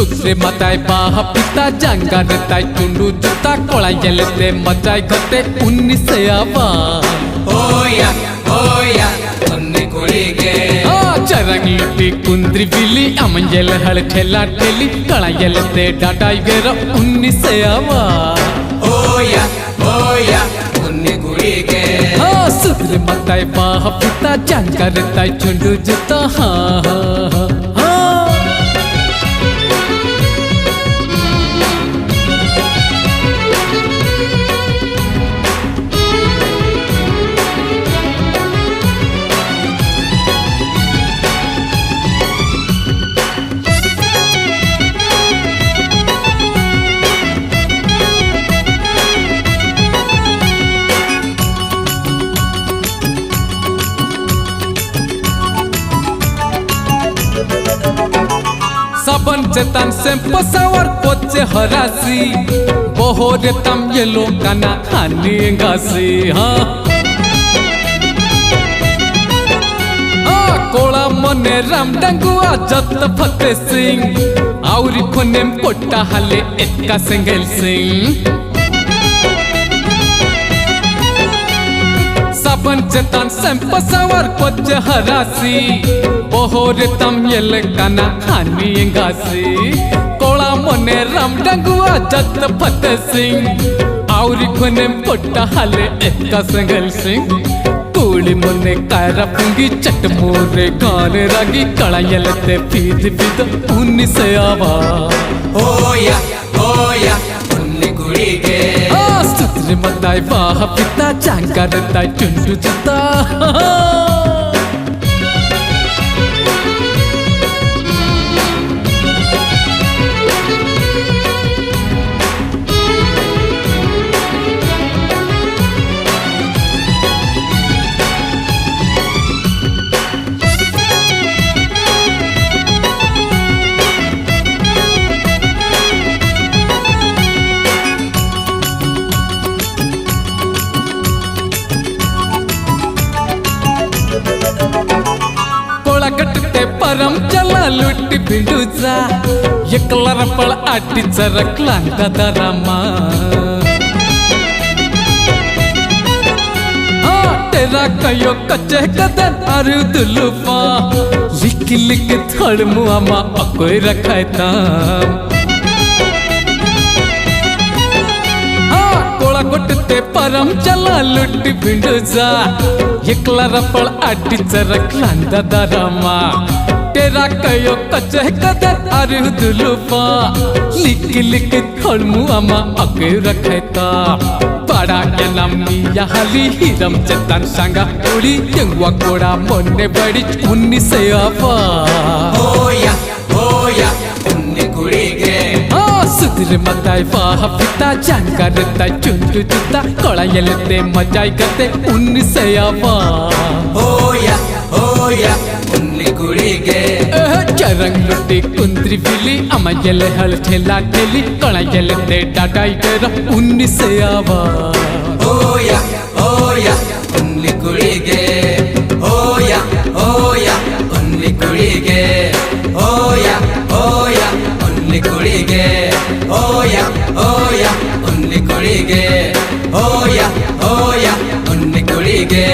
सुग्रे मताय बाहा पिता जंगा ताई टुंडू जुता कोला येलते मचाई गते 19 आवा होया उन्नी कुड़ीगे चरंग लुटी कुंद्री बिली अमंजल हल ठेला ठेली कोला येलते डाटाई गेरो 19 आवा होया उन्नी कुड़ीगे सुग्रे मताय बाहा पिता जंगा ताई टुंडू जुता सबन चेतन से पसावर पोचे हरासी बोहोरे तम ये लोकाना खानी गासी कोला मने राम डंगुआ जत फते सिंह आउरी खोनेम कोट्टा हाले एका सेंगेल सिंह सबन चेतन से पसावर पोचे हरासी बोहोरे तम ये काना खानी गासी कोला मने राम डंगुआ जत फते सिंह आउरी खोने कोट्टा हाले एका संगल सिंह कोली मने कायरा पुंगी चट मोरे गाने रागी कड़ा येलते पीद पीद 19 आवा होया उन्नी कुड़ीगे सुग्रे मताय बाहा पिता जंगा ताई टुंडू जुता गटते परम चला लुटी बिंडूचा एकला रपळ आटीचा रकलांगा दरामा तेरा कयो कच्चे कदन अरु दुलुपा लिख लिख थड़ मुआमा अकोई रखाय ताम कोला गटते परम चला लुटी बिंडूचा एकला रपळ आटीचा रकलांदा दरामा तेरा कयो कच्चे कदर अरु दुलुपा लिख लिख थळमु आमा अगे रखैता बड़ा के नाम निया हाली हिरम चेतन सांगा ओली यंगवा कोड़ा मोने बड़ी 19 आवा होया उन्नी कुड़ीगे सुग्रे मताय बाहा पिता जंगा ताई टुंडू जुता कोला येलते मचाई गते 19 आवा होया उन्नी कुड़ीगे चरंग लुटी कुंद्री बिली अमंजल हल ठेला ठेली कोला येलते डाटाई गेरो 19 आवा होया उन्नी कुड़ीगे होया उन्नी कुड़ीगे होया उन्नी कुड़ीगे होया उन्नी कुड़ीगे होया उन्नी कुड़ीगे